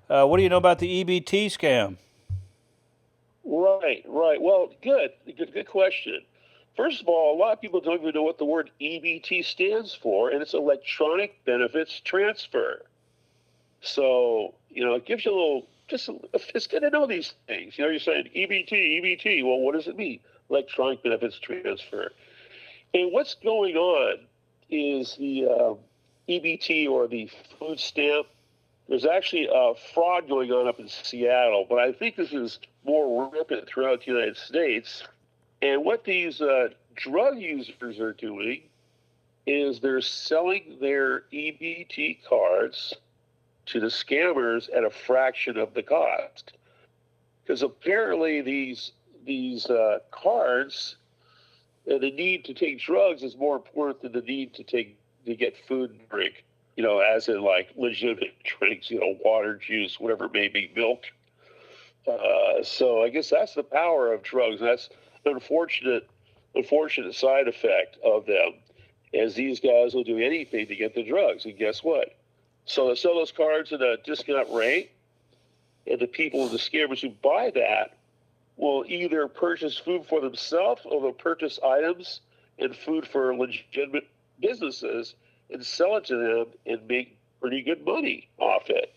What do you know about the EBT scam? Right, right. Well, good question. First of all, a lot of people don't even know what the word EBT stands for, and it's electronic benefits transfer. So, it gives you a little, it's good to know these things. You're saying EBT, EBT. Well, what does it mean? Electronic benefits transfer. And what's going on is the EBT, or the food stamp. There's actually a fraud going on up in Seattle, but I think this is more rampant throughout the United States. And what these drug users are doing is they're selling their EBT cards to the scammers at a fraction of the cost. Because apparently these cards, the need to take drugs is more important than the need to get food and drink. As in like legitimate drinks, water, juice, whatever it may be, milk. So I guess that's the power of drugs. That's an unfortunate side effect of them, as these guys will do anything to get the drugs. And guess what? So they sell those cards at a discount rate, and the people, the scammers who buy that, will either purchase food for themselves, or they'll purchase items and food for legitimate businesses and sell it to them and make pretty good money off it.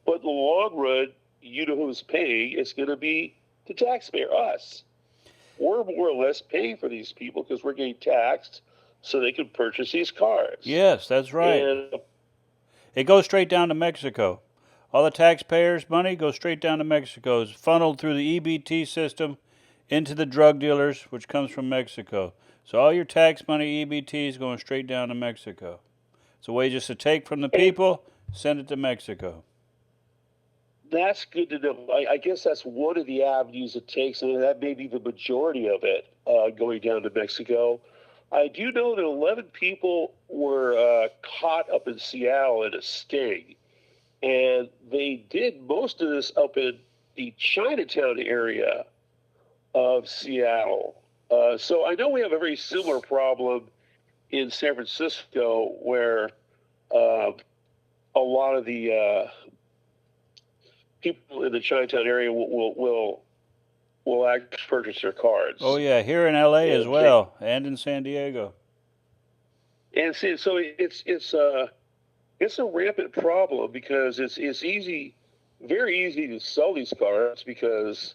But in the long run, you know who's paying? It's going to be the taxpayer, us. We're more or less paying for these people because we're getting taxed so they can purchase these cars. Yes, that's right. And It goes straight down to Mexico. All the taxpayers' money goes straight down to Mexico. It's funneled through the EBT system into the drug dealers, which comes from Mexico. So all your tax money, EBT, is going straight down to Mexico. It's a way just to take from the people, send it to Mexico. that's good to know. I guess that's one of the avenues it takes, and that may be the majority of it, going down to Mexico. I do know that 11 people were caught up in Seattle in a sting, and they did most of this up in the Chinatown area of Seattle. So I know we have a very similar problem in San Francisco, where a lot of the people in the Chinatown area will actually purchase their cards. Oh yeah, here in LA as well, and in San Diego. And so it's a rampant problem, because it's easy, very easy to sell these cards, because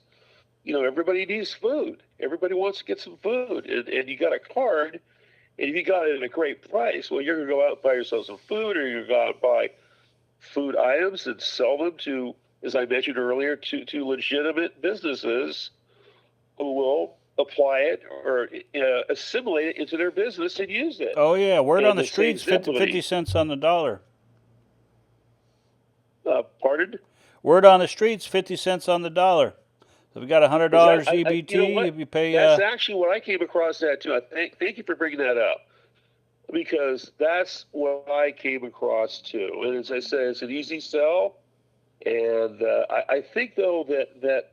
everybody needs food. Everybody wants to get some food, and you got a card, and if you got it at a great price, well, you're going to go out and buy yourself some food, or you're going to go out and buy food items and sell them to, as I mentioned earlier, to legitimate businesses who will apply it or assimilate it into their business and use it. Oh yeah, word on the streets, 50 cents on the dollar. Pardon? Word on the streets, 50 cents on the dollar. So if you got $100 EBT, you pay. That's actually what I came across that too. Thank you for bringing that up, because that's what I came across too. And as I said, it's an easy sell, and I think though that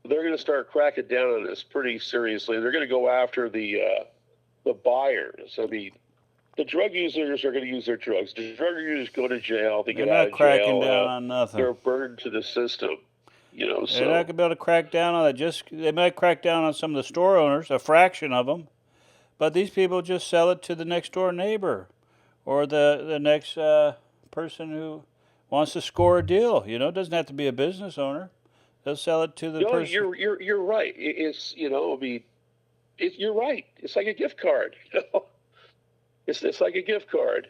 they're going to start cracking down on this pretty seriously. They're going to go after the buyers. I mean, the drug users are going to use their drugs. The drug users go to jail. They get out of jail. They're not cracking down on nothing. They're a burden to the system. They're not going to be able to crack down on it. They might crack down on some of the store owners, a fraction of them, but these people just sell it to the next door neighbor, or the next person who wants to score a deal. It doesn't have to be a business owner. They'll sell it to the person. You're right. It's you're right. It's like a gift card. It's like a gift card.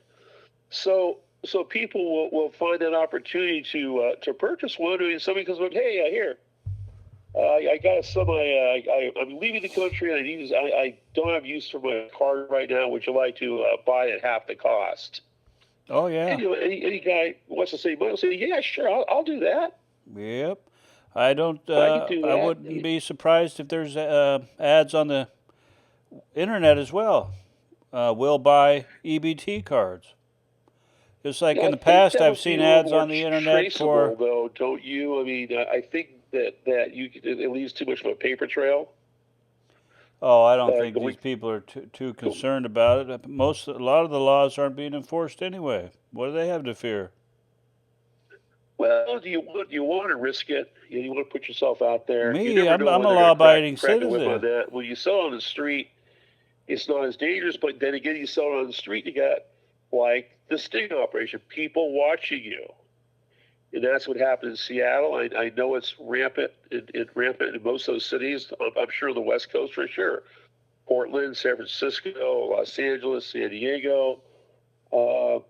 So people will find an opportunity to purchase one. And somebody comes up, hey, here, I got some. I'm leaving the country, and I don't have use for my card right now. Would you like to buy it at half the cost? Oh yeah. And, any guy wants to save money will say, yeah, sure, I'll do that. Yep. I wouldn't be surprised if there's ads on the internet as well. We'll buy EBT cards. Just like in the past, I've seen ads on the internet for. Though, don't you? I mean, I think that it leaves too much of a paper trail. Oh, I don't think these people are too concerned about it. A lot of the laws aren't being enforced anyway. What do they have to fear? Well, do you want to risk it? You want to put yourself out there. You Me, never know I'm when a they're going to law-abiding crack the whip on citizen. that. When you sell on the street, it's not as dangerous. But then again, you sell it on the street, you got like the sting operation, people watching you, and that's what happened in Seattle. I know it's rampant in most of those cities. I'm sure on the West Coast for sure. Portland, San Francisco, Los Angeles, San Diego. Uh,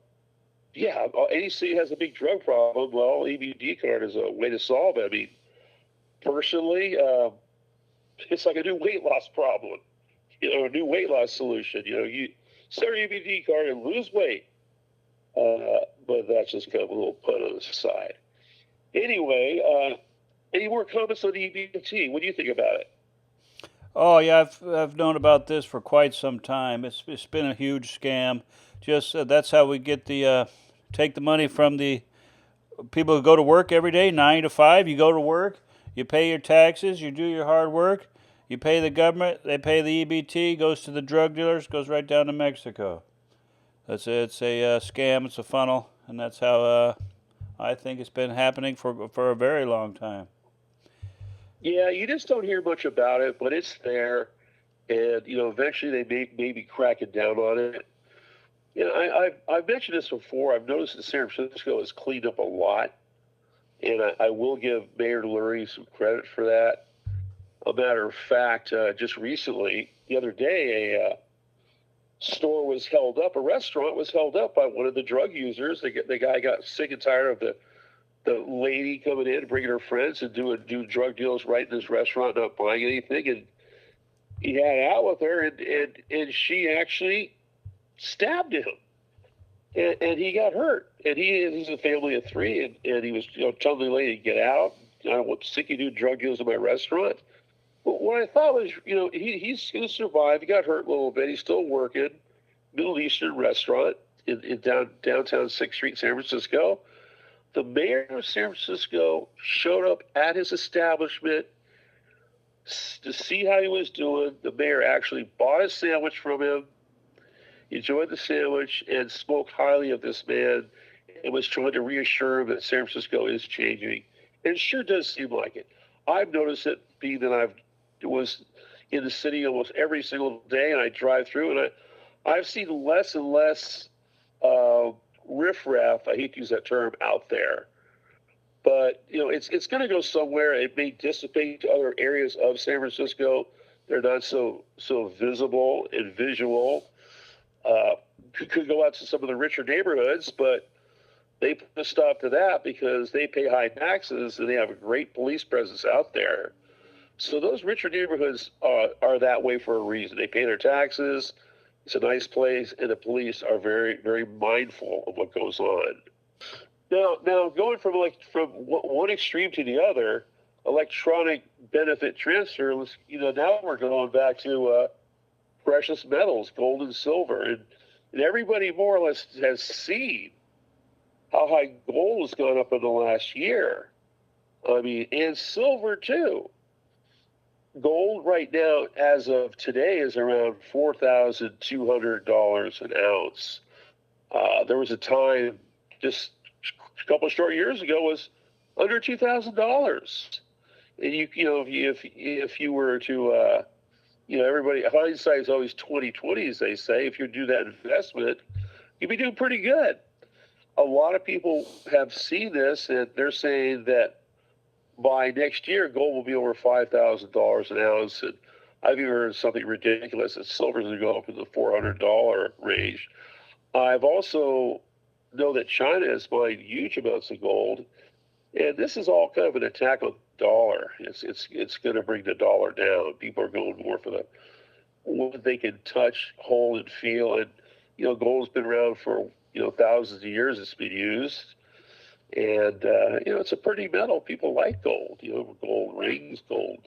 yeah, any city has a big drug problem. Well, EBT card is a way to solve it. I mean, personally, it's like a new weight loss problem, a new weight loss solution. You start your EBT card and lose weight. But that's just kind of a little put on the side. Anyway, any more comments on the EBT? What do you think about it? Oh yeah, I've known about this for quite some time. It's been a huge scam. Just that's how we get the take the money from the people who go to work every day, 9 to 5. You go to work, you pay your taxes, you do your hard work, you pay the government, they pay the EBT, goes to the drug dealers, goes right down to Mexico. It's a scam. It's a funnel, and that's how I think it's been happening for a very long time. Yeah, you just don't hear much about it, but it's there, and eventually they may maybe cracking down on it. I've mentioned this before. I've noticed that San Francisco has cleaned up a lot, and I will give Mayor Lurie some credit for that. A matter of fact, just recently, the other day, a store was held up. A restaurant was held up by one of the drug users. The guy got sick and tired of the lady coming in, bringing her friends, and do drug deals right in his restaurant, not buying anything. And he had out with her, and she actually stabbed him, and he got hurt. And he's a family of three, and he was telling the lady to get out. I don't want sick you do drug deals in my restaurant. But what I thought was, he's going to survive. He got hurt a little bit. He's still working. Middle Eastern restaurant in downtown 6th Street, San Francisco. The mayor of San Francisco showed up at his establishment to see how he was doing. The mayor actually bought a sandwich from him, enjoyed the sandwich, and spoke highly of this man and was trying to reassure him that San Francisco is changing. And it sure does seem like it. I've noticed it, being that I was in the city almost every single day, and I drive through, and I've seen less and less riffraff, I hate to use that term, out there. But it's going to go somewhere. It may dissipate to other areas of San Francisco. They're not so visible and visual. Could go out to some of the richer neighborhoods, but they put a stop to that because they pay high taxes and they have a great police presence out there. So those richer neighborhoods are that way for a reason. They pay their taxes. It's a nice place, and the police are very, very mindful of what goes on. Now going from one extreme to the other, electronic benefit transfer. Now we're going back to precious metals, gold and silver, and everybody more or less has seen how high gold has gone up in the last year. I mean, and silver too. Gold right now, as of today, is around $4,200 an ounce. There was a time just a couple of short years ago was under $2,000. And if you were to everybody, hindsight is always 20/20, as they say. If you do that investment, you'd be doing pretty good. A lot of people have seen this, and they're saying that by next year, gold will be over $5,000 an ounce. And I've even heard something ridiculous that silver's going to go up in the $400 range. I've also know that China is buying huge amounts of gold, and this is all kind of an attack on the dollar. It's going to bring the dollar down. People are going more for what they can touch, hold, and feel. And gold's been around for thousands of years. It's been used. And, it's a pretty metal. People like gold, gold rings, gold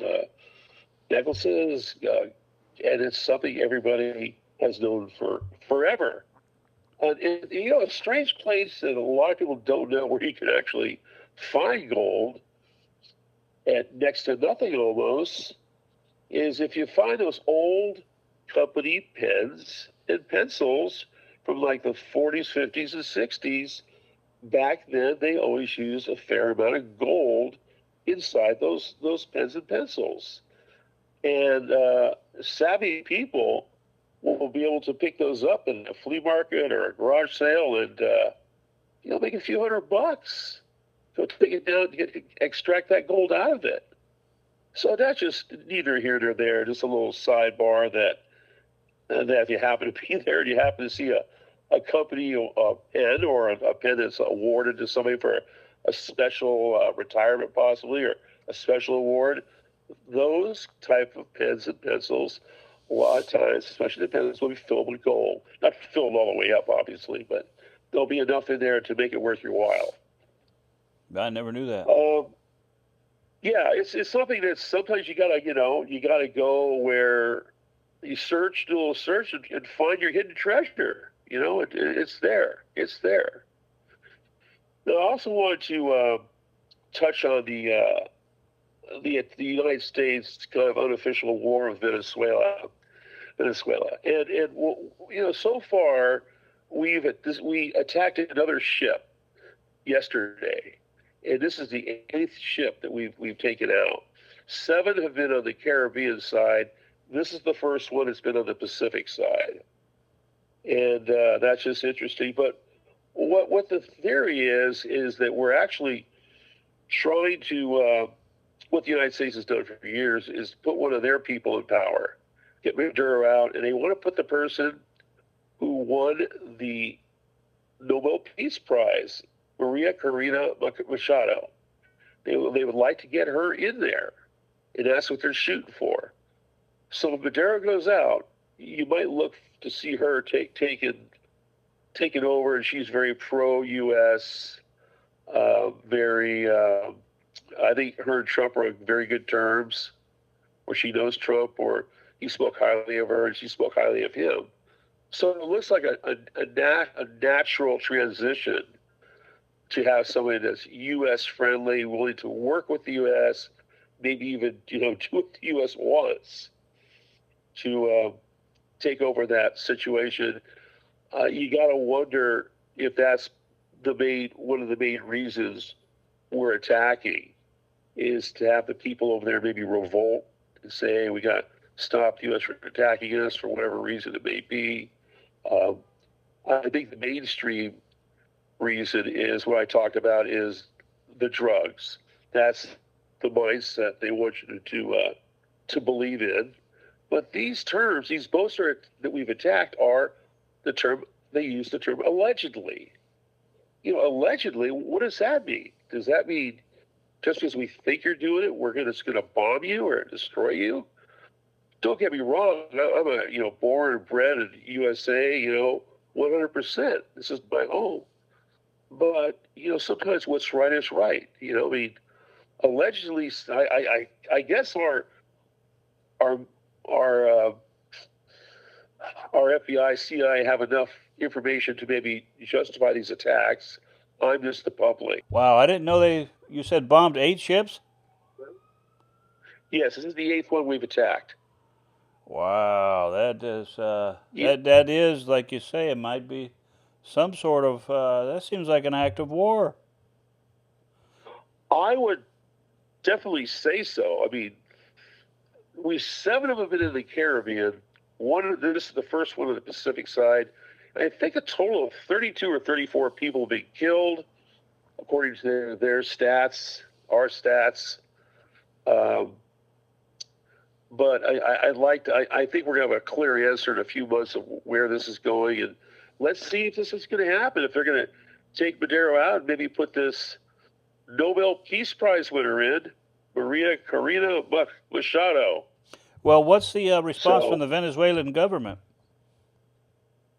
necklaces, and it's something everybody has known for forever. And, a strange place that a lot of people don't know where you can actually find gold at next to nothing almost is if you find those old company pens and pencils from like the 40s, 50s, and 60s. back then they always used a fair amount of gold inside those pens and pencils. And savvy people will be able to pick those up in a flea market or a garage sale and make a few $100. Go take it down, extract that gold out of it. So that's just neither here nor there. Just a little sidebar that if you happen to be there and you happen to see a company a pen or a pen that's awarded to somebody for a special retirement possibly or a special award, those type of pens and pencils, a lot of times, especially the pens, will be filled with gold. Not filled all the way up, obviously, but there'll be enough in there to make it worth your while. I never knew that. Yeah, it's something that sometimes you gotta go where you search, do a little search, and find your hidden treasure. It's there. It's there. Now, I also wanted to touch on the United States kind of unofficial war with Venezuela, and so far we attacked another ship yesterday, and this is the 8th ship that we've taken out. 7 have been on the Caribbean side. This is the first one that's been on the Pacific side, and that's just interesting. But what the theory is that we're actually trying to what the United States has done for years is put one of their people in power, get Maduro out, and they want to put the person who won the Nobel Peace Prize, Maria Corina Machado. They would like to get her in there, and that's what they're shooting for. So if Maduro goes out, you might look to see her taken over, and she's very pro-U.S., I think her and Trump are on very good terms, or she knows Trump, or he spoke highly of her, and she spoke highly of him. So it looks like a natural transition to have somebody that's U.S. friendly, willing to work with the U.S., maybe even do what the U.S. wants to take over that situation. You got to wonder if that's one of the main reasons we're attacking, is to have the people over there maybe revolt and say, hey, we got to stop the U.S. from attacking us for whatever reason it may be. I think the mainstream reason is what I talked about, is the drugs. That's the mindset they want you to believe in. But these terms, these boats that we've attacked, are the term, they use the term allegedly. Allegedly, what does that mean? Does that mean just because we think you're doing it, we're just going to bomb you or destroy you? Don't get me wrong. I'm a born and bred in USA, 100%. This is my home. But, sometimes what's right is right. Allegedly, I guess our FBI, CIA have enough information to maybe justify these attacks. I'm just the public. Wow, I didn't know you said bombed 8 ships? Yes, this is the 8th one we've attacked. Wow, that is, that is, like you say, it might be some sort of, that seems like an act of war. I would definitely say so. I mean, 7 of them have been in the Caribbean. This is the first one on the Pacific side. I think a total of 32 or 34 people have been killed, according to their stats, our stats. But I think we're going to have a clear answer in a few months of where this is going. And let's see if this is going to happen. If they're going to take Maduro out and maybe put this Nobel Peace Prize winner in, Maria Corina Machado. Well, what's the response from the Venezuelan government?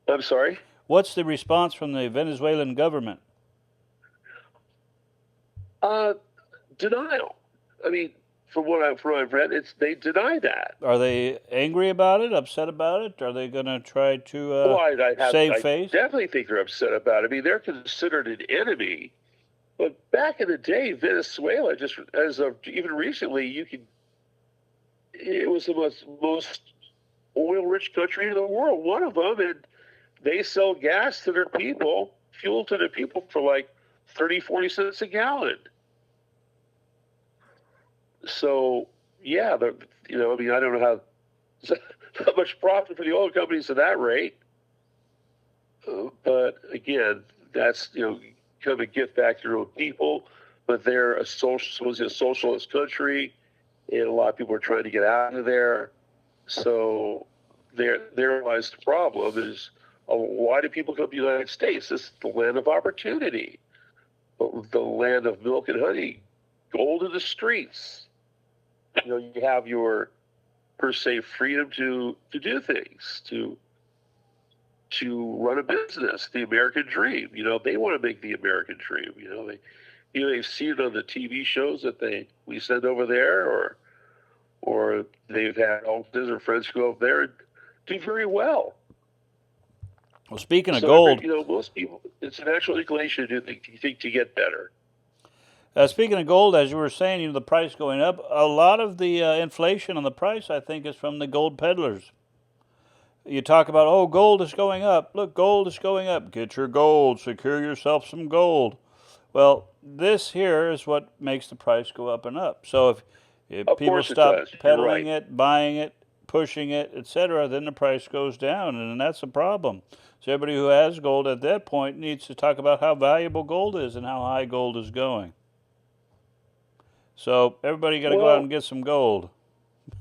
I'm sorry? What's the response from the Venezuelan government? Denial. I mean, from what I've read, they deny that. Are they angry about it, upset about it? Are they going to try to save face? I definitely think they're upset about it. I mean, they're considered an enemy. But back in the day, Venezuela, just as of even recently, it was the most oil-rich country in the world, one of them, and they sell gas to their people, fuel to their people for like 30, 40 cents a gallon. So, yeah, I mean, I don't know how much profit for the oil companies at that rate. But again, that's, kind of get back to their own people. But they're a socialist country, and a lot of people are trying to get out of there. So there lies the problem is, why do people come to the United States? This is the land of opportunity, the land of milk and honey, gold in the streets. You have your, per se, freedom to do things, to run a business, the American dream. They want to make the American dream. They've seen it on the TV shows that we send over there, or they've had relatives or friends go up there and do very well. Well, speaking of gold, most people, it's a natural inclination to think to get better. Speaking of gold, as you were saying, the price going up, a lot of the inflation on the price, I think, is from the gold peddlers. You talk about, oh, gold is going up. Look, gold is going up. Get your gold. Secure yourself some gold. Well, this here is what makes the price go up and up. So if people stop peddling it, buying it, pushing it, etc., then the price goes down, and that's a problem. So everybody who has gold at that point needs to talk about how valuable gold is and how high gold is going. So everybody got to go out and get some gold.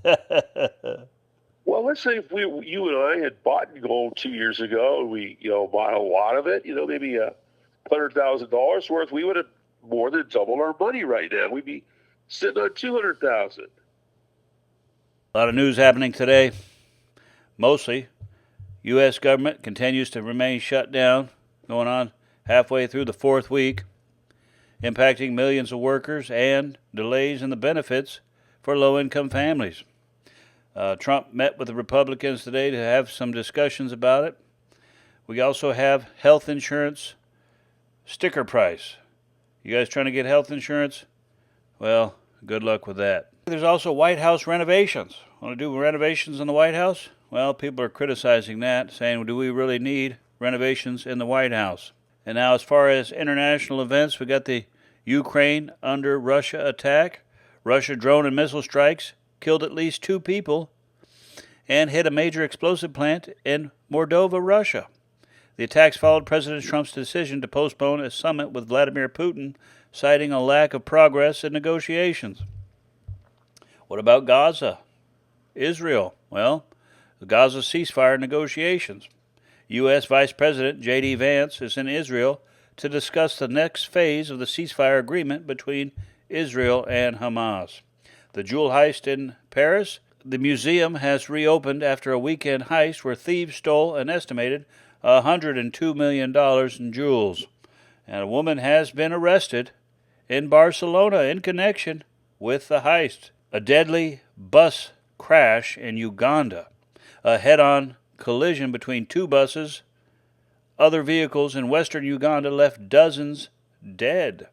Well, let's say if you and I had bought gold 2 years ago, and we bought a lot of it, maybe $100,000 worth, we would have more than doubled our money right now. We'd be sitting on $200,000. A lot of news happening today. Mostly, U.S. government continues to remain shut down, going on halfway through the fourth week, impacting millions of workers and delays in the benefits for low-income families. Trump met with the Republicans today to have some discussions about it. We also have health insurance sticker price. You guys trying to get health insurance? Well, good luck with that. There's also White House renovations. Want to do renovations in the White House? Well, people are criticizing that, saying, do we really need renovations in the White House? And now, as far as international events, we got the Ukraine under Russia attack. Russia drone and missile strikes killed at least 2 people and hit a major explosive plant in Moldova, Russia. The attacks followed President Trump's decision to postpone a summit with Vladimir Putin, citing a lack of progress in negotiations. What about Gaza? Israel? Well, the Gaza ceasefire negotiations. U.S. Vice President J.D. Vance is in Israel to discuss the next phase of the ceasefire agreement between Israel and Hamas. The jewel heist in Paris. The museum has reopened after a weekend heist where thieves stole an estimated $102 million in jewels. And a woman has been arrested in Barcelona in connection with the heist. A deadly bus crash in Uganda. A head-on collision between 2 buses. Other vehicles in western Uganda left dozens dead.